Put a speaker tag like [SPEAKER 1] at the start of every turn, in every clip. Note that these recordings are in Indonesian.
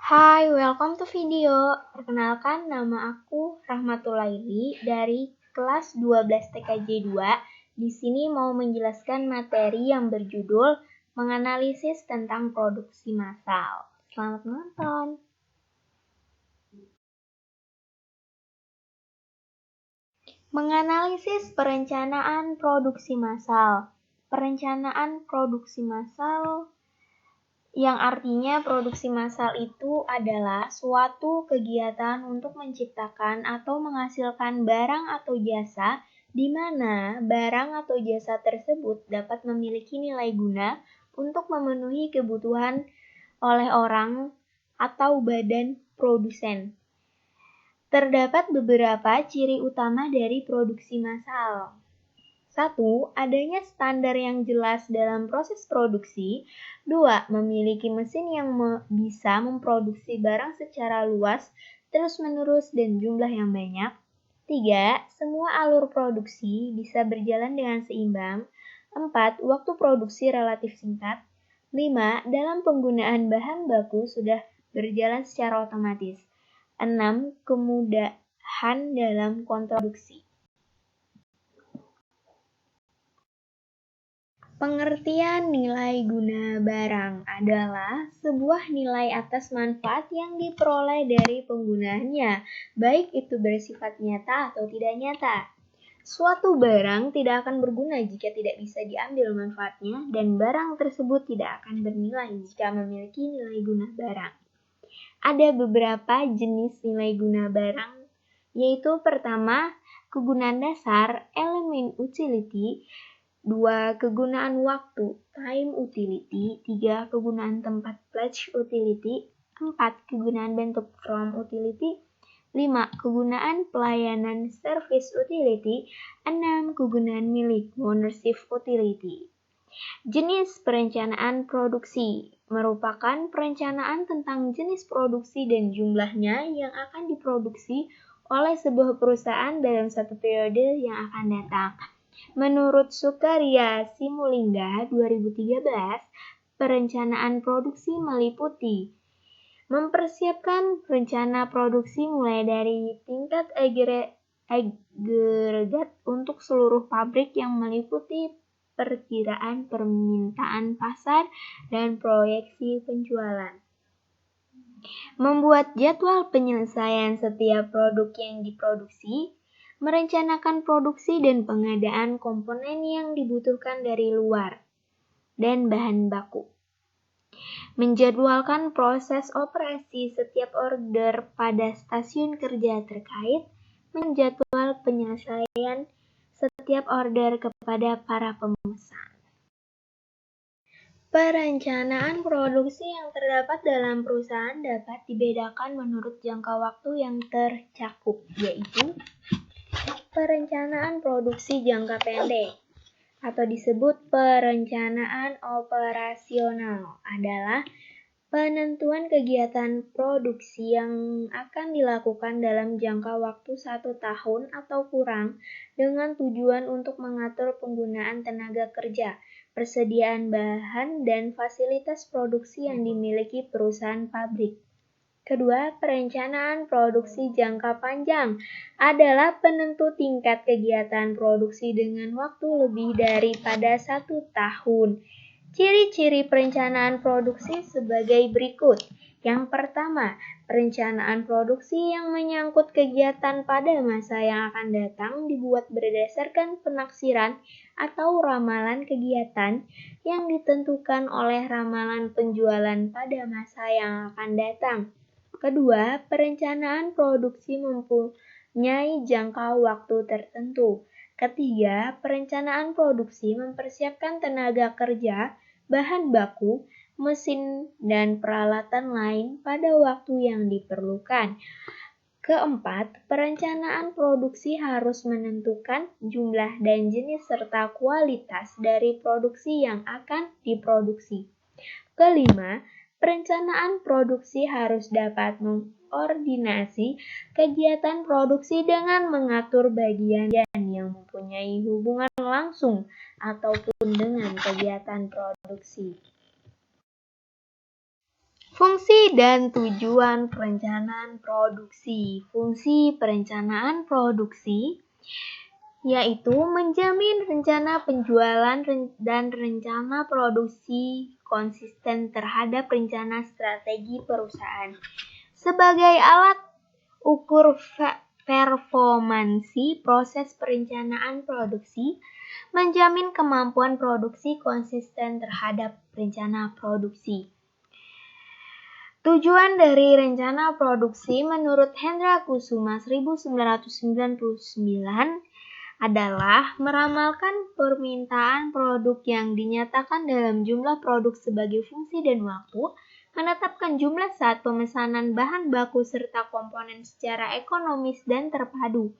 [SPEAKER 1] Hai, welcome to video. Perkenalkan, nama aku Rahmatulaili dari kelas 12 TKJ 2. Di sini mau menjelaskan materi yang berjudul menganalisis tentang produksi massal. Selamat menonton. Menganalisis perencanaan produksi massal. Perencanaan produksi massal yang artinya produksi massal itu adalah suatu kegiatan untuk menciptakan atau menghasilkan barang atau jasa di mana barang atau jasa tersebut dapat memiliki nilai guna untuk memenuhi kebutuhan oleh orang atau badan produsen. Terdapat beberapa ciri utama dari produksi massal. 1. Adanya standar yang jelas dalam proses produksi. 2. Memiliki mesin yang bisa memproduksi barang secara luas, terus-menerus, dan jumlah yang banyak. 3. Semua alur produksi bisa berjalan dengan seimbang. 4. Waktu produksi relatif singkat. 5. Dalam penggunaan bahan baku sudah berjalan secara otomatis. 6. Kemudahan dalam kontrol produksi. Pengertian nilai guna barang adalah sebuah nilai atas manfaat yang diperoleh dari penggunaannya, baik itu bersifat nyata atau tidak nyata. Suatu barang tidak akan berguna jika tidak bisa diambil manfaatnya, dan barang tersebut tidak akan bernilai jika memiliki nilai guna barang. Ada beberapa jenis nilai guna barang, yaitu pertama, kegunaan dasar, elemen utility. 2. Kegunaan waktu, time utility. 3. Kegunaan tempat, place utility. 4. Kegunaan bentuk, form utility. 5. Kegunaan pelayanan, service utility. 6. Kegunaan milik, ownership utility. Jenis perencanaan produksi merupakan perencanaan tentang jenis produksi dan jumlahnya yang akan diproduksi oleh sebuah perusahaan dalam satu periode yang akan datang. Menurut Sukaria Simulingga 2013, perencanaan produksi meliputi mempersiapkan rencana produksi mulai dari tingkat agregat untuk seluruh pabrik yang meliputi perkiraan permintaan pasar dan proyeksi penjualan. Membuat jadwal penyelesaian setiap produk yang diproduksi, merencanakan produksi dan pengadaan komponen yang dibutuhkan dari luar, dan bahan baku. Menjadwalkan proses operasi setiap order pada stasiun kerja terkait, menjadwal penyelesaian setiap order kepada para pemesan. Perencanaan produksi yang terdapat dalam perusahaan dapat dibedakan menurut jangka waktu yang tercakup, yaitu perencanaan produksi jangka pendek atau disebut perencanaan operasional adalah penentuan kegiatan produksi yang akan dilakukan dalam jangka waktu 1 tahun atau kurang dengan tujuan untuk mengatur penggunaan tenaga kerja, persediaan bahan, dan fasilitas produksi yang dimiliki perusahaan pabrik. Kedua, perencanaan produksi jangka panjang adalah penentu tingkat kegiatan produksi dengan waktu lebih daripada 1 tahun. Ciri-ciri perencanaan produksi sebagai berikut. Yang pertama, perencanaan produksi yang menyangkut kegiatan pada masa yang akan datang dibuat berdasarkan penaksiran atau ramalan kegiatan yang ditentukan oleh ramalan penjualan pada masa yang akan datang. Kedua, perencanaan produksi mempunyai jangka waktu tertentu. Ketiga, perencanaan produksi mempersiapkan tenaga kerja, bahan baku, mesin, dan peralatan lain pada waktu yang diperlukan. Keempat, perencanaan produksi harus menentukan jumlah dan jenis serta kualitas dari produksi yang akan diproduksi. Kelima, perencanaan produksi harus dapat mengkoordinasi kegiatan produksi dengan mengatur bagian yang mempunyai hubungan langsung ataupun dengan kegiatan produksi. Fungsi dan tujuan perencanaan produksi. Fungsi perencanaan produksi yaitu menjamin rencana penjualan dan rencana produksi konsisten terhadap rencana strategi perusahaan. Sebagai alat ukur performansi proses perencanaan produksi, menjamin kemampuan produksi konsisten terhadap rencana produksi. Tujuan dari rencana produksi menurut Hendra Kusuma 1999 adalah meramalkan permintaan produk yang dinyatakan dalam jumlah produk sebagai fungsi dan waktu, menetapkan jumlah saat pemesanan bahan baku serta komponen secara ekonomis dan terpadu,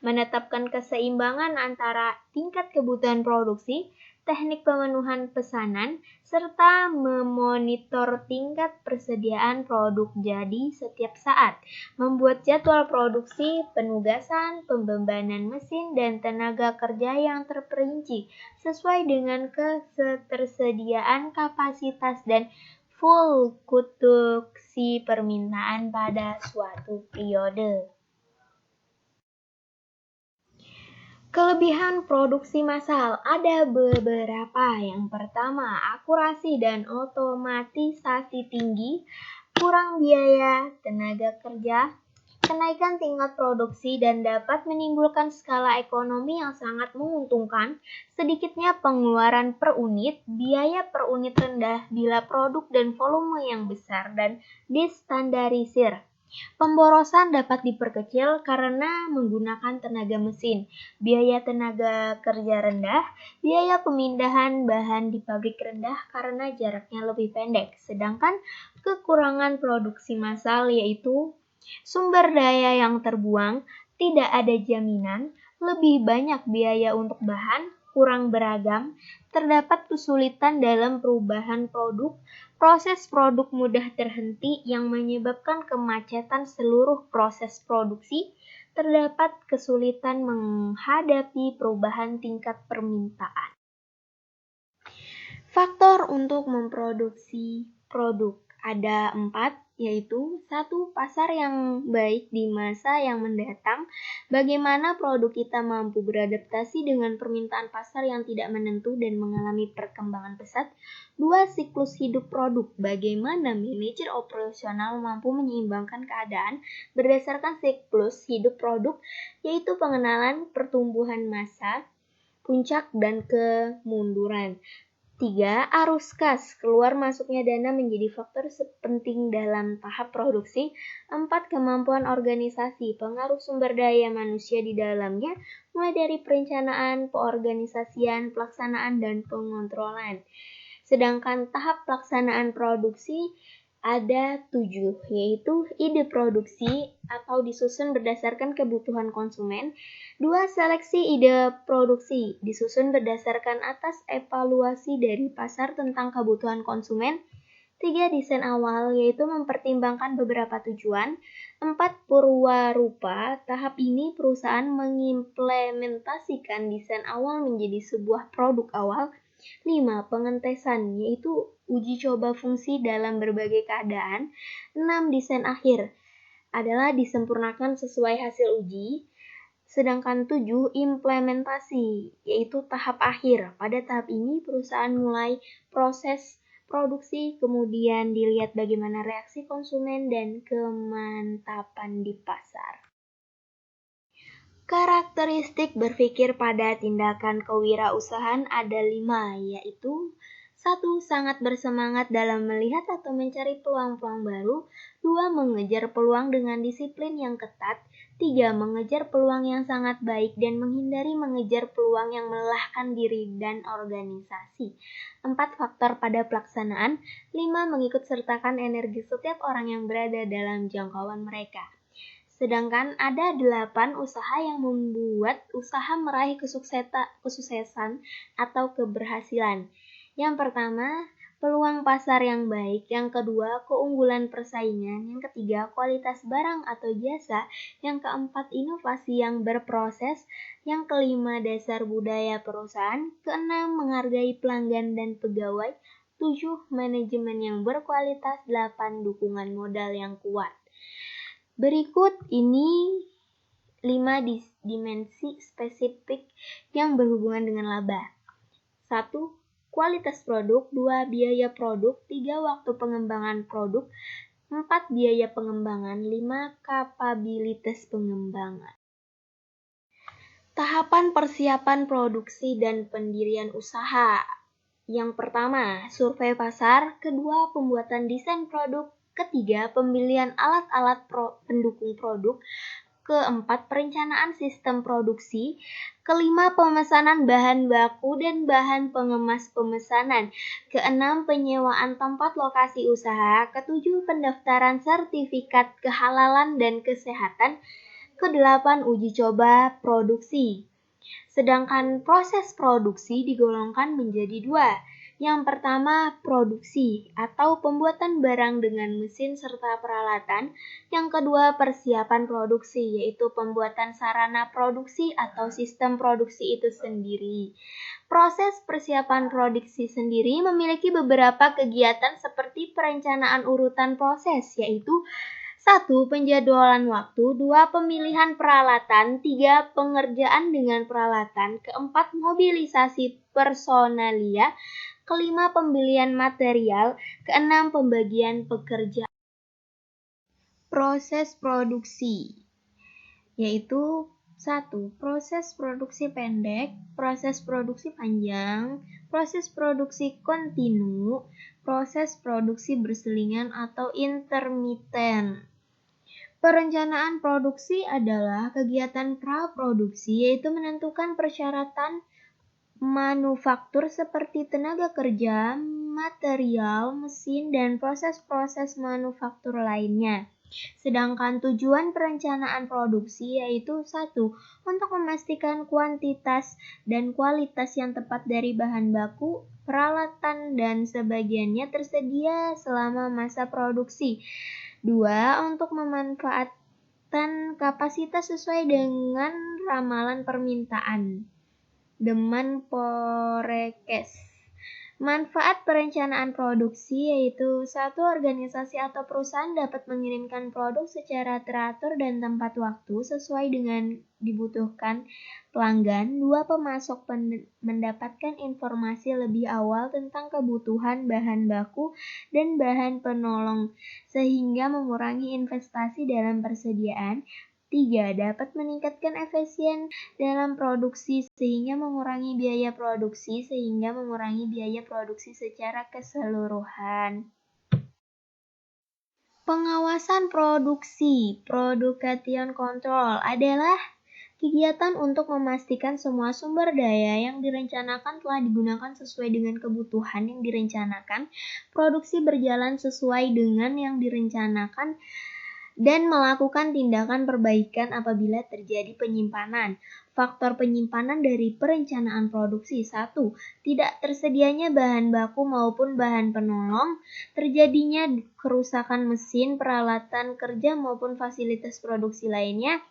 [SPEAKER 1] menetapkan keseimbangan antara tingkat kebutuhan produksi, teknik pemenuhan pesanan, serta memonitor tingkat persediaan produk jadi setiap saat, membuat jadwal produksi, penugasan, pembebanan mesin, dan tenaga kerja yang terperinci sesuai dengan ketersediaan kapasitas dan full produksi permintaan pada suatu periode. Kelebihan produksi massal ada beberapa. Yang pertama, akurasi dan otomatisasi tinggi, kurang biaya, tenaga kerja, kenaikan tingkat produksi dan dapat menimbulkan skala ekonomi yang sangat menguntungkan, sedikitnya pengeluaran per unit, biaya per unit rendah bila produk dan volume yang besar dan distandarisir. Pemborosan dapat diperkecil karena menggunakan tenaga mesin, biaya tenaga kerja rendah, biaya pemindahan bahan di pabrik rendah karena jaraknya lebih pendek. Sedangkan kekurangan produksi massal yaitu sumber daya yang terbuang, tidak ada jaminan, lebih banyak biaya untuk bahan, kurang beragam, terdapat kesulitan dalam perubahan produk, proses produk mudah terhenti yang menyebabkan kemacetan seluruh proses produksi, terdapat kesulitan menghadapi perubahan tingkat permintaan. Faktor untuk memproduksi produk ada 4, yaitu 1. Pasar yang baik di masa yang mendatang. Bagaimana produk kita mampu beradaptasi dengan permintaan pasar yang tidak menentu dan mengalami perkembangan pesat. 2. Siklus hidup produk. Bagaimana manajer operasional mampu menyeimbangkan keadaan berdasarkan siklus hidup produk, yaitu pengenalan, pertumbuhan massa, puncak, dan kemunduran. 3. Arus kas, keluar masuknya dana menjadi faktor penting dalam tahap produksi. 4. Kemampuan organisasi, pengaruh sumber daya manusia di dalamnya, mulai dari perencanaan, peorganisasian, pelaksanaan, dan pengontrolan. Sedangkan tahap pelaksanaan produksi ada 7, yaitu ide produksi atau disusun berdasarkan kebutuhan konsumen. 2. Seleksi ide produksi, disusun berdasarkan atas evaluasi dari pasar tentang kebutuhan konsumen. 3. Desain awal, yaitu mempertimbangkan beberapa tujuan. 4. Purwarupa, tahap ini perusahaan mengimplementasikan desain awal menjadi sebuah produk awal. 5. Pengetesan, yaitu uji coba fungsi dalam berbagai keadaan. 6. Desain akhir, adalah disempurnakan sesuai hasil uji. Sedangkan 7. Implementasi, yaitu tahap akhir. Pada tahap ini perusahaan mulai proses produksi, kemudian dilihat bagaimana reaksi konsumen dan kemantapan di pasar. Karakteristik berpikir pada tindakan kewirausahaan ada 5, yaitu 1. Sangat bersemangat dalam melihat atau mencari peluang-peluang baru. 2. Mengejar peluang dengan disiplin yang ketat. 3. Mengejar peluang yang sangat baik dan menghindari mengejar peluang yang melelahkan diri dan organisasi. 4. Faktor pada pelaksanaan. 5. Mengikut sertakan energi setiap orang yang berada dalam jangkauan mereka. Sedangkan ada 8 usaha yang membuat usaha meraih kesuksesan atau keberhasilan. Yang pertama, peluang pasar yang baik. Yang kedua, keunggulan persaingan. Yang ketiga, kualitas barang atau jasa. Yang keempat, inovasi yang berproses. Yang kelima, dasar budaya perusahaan. Keenam, menghargai pelanggan dan pegawai. 7. Manajemen yang berkualitas. 8. Dukungan modal yang kuat. Berikut ini 5 dimensi spesifik yang berhubungan dengan laba. 1. Kualitas produk. 2. Biaya produk. 3. Waktu pengembangan produk. 4. Biaya pengembangan. 5. Kapabilitas pengembangan. Tahapan persiapan produksi dan pendirian usaha. Yang pertama, survei pasar. Kedua, pembuatan desain produk. Ketiga, pembelian alat-alat pendukung produk. Keempat, perencanaan sistem produksi. Kelima, pemesanan bahan baku dan bahan pengemas pemesanan. Keenam, penyewaan tempat lokasi usaha. Ketujuh, pendaftaran sertifikat kehalalan dan kesehatan. Kedelapan, uji coba produksi. Sedangkan proses produksi digolongkan menjadi 2. Yang pertama, produksi atau pembuatan barang dengan mesin serta peralatan. Yang kedua, persiapan produksi, yaitu pembuatan sarana produksi atau sistem produksi itu sendiri. Proses persiapan produksi sendiri memiliki beberapa kegiatan seperti perencanaan urutan proses, yaitu 1. Penjadwalan waktu. 2. Pemilihan peralatan. 3. Pengerjaan dengan peralatan. Keempat, mobilisasi personalia. Kelima, pembelian material. Keenam, pembagian pekerjaan. Proses produksi, yaitu 1. Proses produksi pendek, proses produksi panjang, proses produksi kontinu, proses produksi berselingan atau intermiten. Perencanaan produksi adalah kegiatan praproduksi, yaitu menentukan persyaratan manufaktur seperti tenaga kerja, material, mesin, dan proses-proses manufaktur lainnya. Sedangkan tujuan perencanaan produksi yaitu 1. Untuk memastikan kuantitas dan kualitas yang tepat dari bahan baku, peralatan, dan sebagiannya tersedia selama masa produksi. 2. Untuk memanfaatkan kapasitas sesuai dengan ramalan permintaan. Demand forecast. Manfaat perencanaan produksi yaitu 1. Organisasi atau perusahaan dapat mengirimkan produk secara teratur dan tepat waktu sesuai dengan dibutuhkan pelanggan. 2. Pemasok mendapatkan informasi lebih awal tentang kebutuhan bahan baku dan bahan penolong sehingga mengurangi investasi dalam persediaan. 3. Dapat meningkatkan efisien dalam produksi sehingga mengurangi biaya produksi secara keseluruhan. Pengawasan produksi, production control, adalah kegiatan untuk memastikan semua sumber daya yang direncanakan telah digunakan sesuai dengan kebutuhan yang direncanakan, produksi berjalan sesuai dengan yang direncanakan, dan melakukan tindakan perbaikan apabila terjadi penyimpanan. Faktor penyimpanan dari perencanaan produksi. 1. Tidak tersedianya bahan baku maupun bahan penolong, terjadinya kerusakan mesin, peralatan kerja maupun fasilitas produksi lainnya.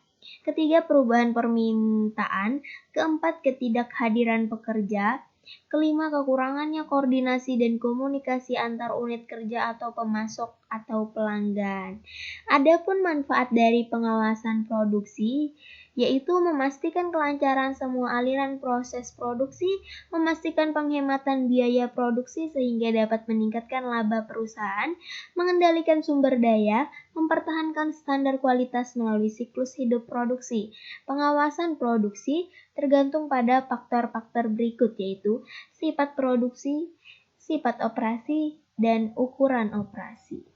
[SPEAKER 1] Ketiga, perubahan permintaan. Keempat, ketidakhadiran pekerja. Kelima, kekurangannya koordinasi dan komunikasi antar unit kerja atau pemasok atau pelanggan. Adapun manfaat dari pengawasan produksi yaitu memastikan kelancaran semua aliran proses produksi, memastikan penghematan biaya produksi sehingga dapat meningkatkan laba perusahaan, mengendalikan sumber daya, mempertahankan standar kualitas melalui siklus hidup produksi. Pengawasan produksi tergantung pada faktor-faktor berikut yaitu sifat produksi, sifat operasi, dan ukuran operasi.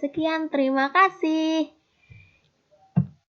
[SPEAKER 1] Sekian, terima kasih.